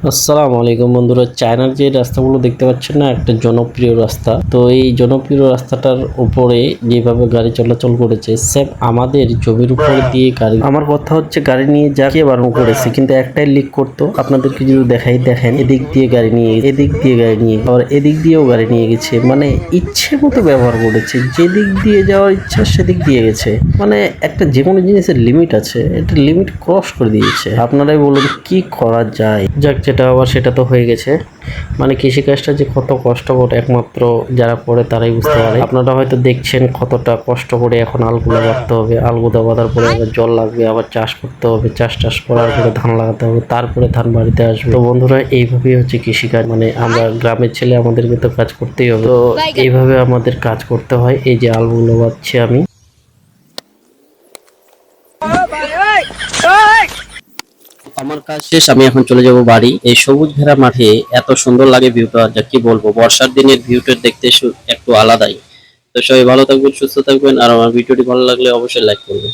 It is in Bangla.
আসসালামু আলাইকুম বন্ধুরা, চায়নার যে রাস্তাগুলো দেখতে পাচ্ছেন না, একটা জনপ্রিয় রাস্তা। তো এই জনপ্রিয় রাস্তাটার উপরে যেভাবে গাড়ি চলাচল করেছে, সেম আমাদের জমির উপরে দিয়ে গাড়ি। আমার কথা হচ্ছে, গাড়ি নিয়ে যা কে বারণ করেছে, কিন্তু একটাই লিক করতো। আপনাদেরকে যদি দেখেন, এদিক দিয়ে গাড়ি নিয়ে, এদিক দিয়ে গাড়ি নিয়ে, আবার এদিক দিয়েও গাড়ি নিয়ে গেছে। মানে ইচ্ছে মতো ব্যবহার করেছে, যেদিক দিয়ে যাওয়ার ইচ্ছা সেদিক দিয়ে গেছে। মানে একটা যে কোনো জিনিসের লিমিট আছে, এটা লিমিট ক্রস করে দিয়েছে। আপনারাই বলুন কি করা যায়। যাক, যেটা আবার সেটা তো হয়ে গেছে। মানে কৃষিকাজটা যে কত কষ্টকর, একমাত্র যারা করে তারাই বুঝতে পারে। আপনারা হয়তো দেখছেন কতটা কষ্ট করে এখন আলগুলো বাঁধতে হবে, আলগুদা বাঁধার পরে আবার জল লাগবে, আবার চাষ করতে হবে, চাষ করার পরে ধান লাগাতে হবে, তারপরে ধান বাড়িতে আসবে। তো বন্ধুরা, এইভাবেই হচ্ছে কৃষিকাজ। মানে আমরা গ্রামের ছেলে, আমাদেরকে তো কাজ করতেই হবে। তো এইভাবে আমাদের কাজ করতে হয়। এই যে আলগুলো বাঁধছি আমি। আমার কাজ শেষ, আমি এখন চলে যাব বাড়ি। এই সবুজ ঘেরা মাঠে এত সুন্দর লাগে ভিউটা, যা কি বলবো। বর্ষার দিনের ভিউটা দেখতে একটু আলাদাই। তো সবাই ভালো থাকবেন, সুস্থ থাকবেন, আর আমার ভিডিওটি ভালো লাগলে অবশ্যই লাইক করবেন।